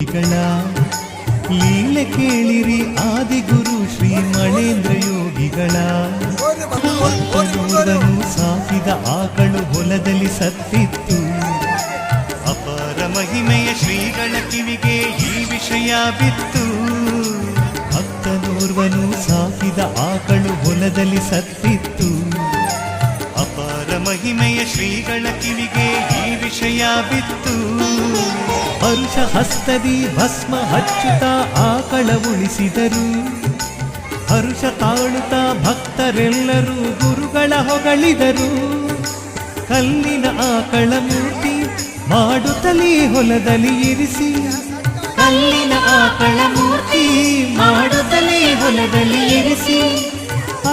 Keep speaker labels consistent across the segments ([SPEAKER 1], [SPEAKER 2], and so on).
[SPEAKER 1] ಗಳ ಲೀಲೆ ಕೇಳಿರಿ ಆದಿಗುರು ಶ್ರೀ ಮಳೇಂದ್ರ ಯೋಗಿಗಳ ಭಕ್ತನೂರನು ಸಾಕಿದ ಆಕಳು ಹೊಲದಲ್ಲಿ ಸತ್ತಿತ್ತು. ಅಪಾರ ಮಹಿಮೆಯ ಶ್ರೀಗಳ ಕಿವಿಗೆ ಈ ವಿಷಯ ಬಿತ್ತು. ಭಕ್ತನೂರ್ವನು ಸಾಕಿದ ಆಕಳು ಹೊಲದಲ್ಲಿ ಸತ್ತಿತ್ತು. ಅಪಾರ ಮಹಿಮೆಯ ಶ್ರೀಗಳ ಕಿವಿಗೆ ಈ ವಿಷಯ ಬಿತ್ತು. ಪರುಷ ಹಸ್ತದಿ ಭಸ್ಮ ಹಚ್ಚುತ್ತಾ ಆಕಳ ಉಳಿಸಿದರು. ಹರುಷ ತಾಳುತ್ತಾ ಭಕ್ತರೆಲ್ಲರೂ ಗುರುಗಳ ಹೊಗಳಿದರು. ಕಲ್ಲಿನ ಆಕಳ ಮೂರ್ತಿ ಮಾಡುತ್ತಲೇ ಹೊಲದಲ್ಲಿ ಇರಿಸಿ, ಕಲ್ಲಿನ ಆಕಳ ಮೂರ್ತಿ ಮಾಡುತ್ತಲೇ ಹೊಲದಲ್ಲಿ ಇರಿಸಿ,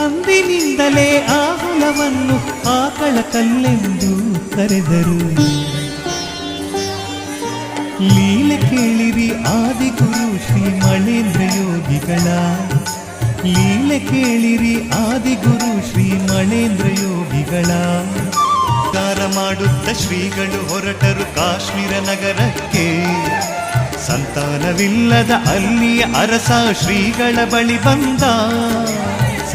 [SPEAKER 1] ಅಂದಿನಿಂದಲೇ ಆ ಹೊಲವನ್ನು ಆಕಳ ಕಲ್ಲೆಂದು ಕರೆದರು. ಲೀಲೆ ಕೇಳಿರಿ ಆದಿಗುರು ಶ್ರೀ ಮಳೇಂದ್ರ ಯೋಗಿಗಳ. ಲೀಲೆ ಕೇಳಿರಿ ಆದಿಗುರು ಶ್ರೀ ಮಳೇಂದ್ರ ಯೋಗಿಗಳ. ಕಾರ ಮಾಡುತ್ತ ಶ್ರೀಗಳು ಹೊರಟರು ಕಾಶ್ಮೀರ ನಗರಕ್ಕೆ. ಸಂತಾನವಿಲ್ಲದ ಅಲ್ಲಿಯ ಅರಸ ಶ್ರೀಗಳ ಬಳಿ ಬಂದ.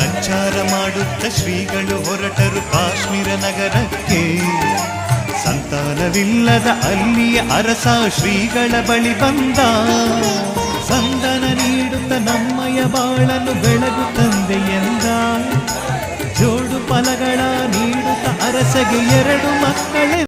[SPEAKER 1] ಸಂಚಾರ ಮಾಡುತ್ತ ಶ್ರೀಗಳು ಹೊರಟರು ಕಾಶ್ಮೀರ ನಗರಕ್ಕೆ. ಸಂತಾನವಿಲ್ಲದ ಅಲ್ಲಿಯ ಅರಸ ಶ್ರೀಗಳ ಬಳಿ ಬಂದ. ಸಂದನ ನೀಡುತ್ತ ನಮ್ಮಯ ಬಾಳನ್ನು ಬೆಳಗು ತಂದೆ ಎಂದ. ಜೋಡು ಫಲಗಳ ನೀಡುತ್ತ ಅರಸಗೆ 2 ಮಕ್ಕಳೇ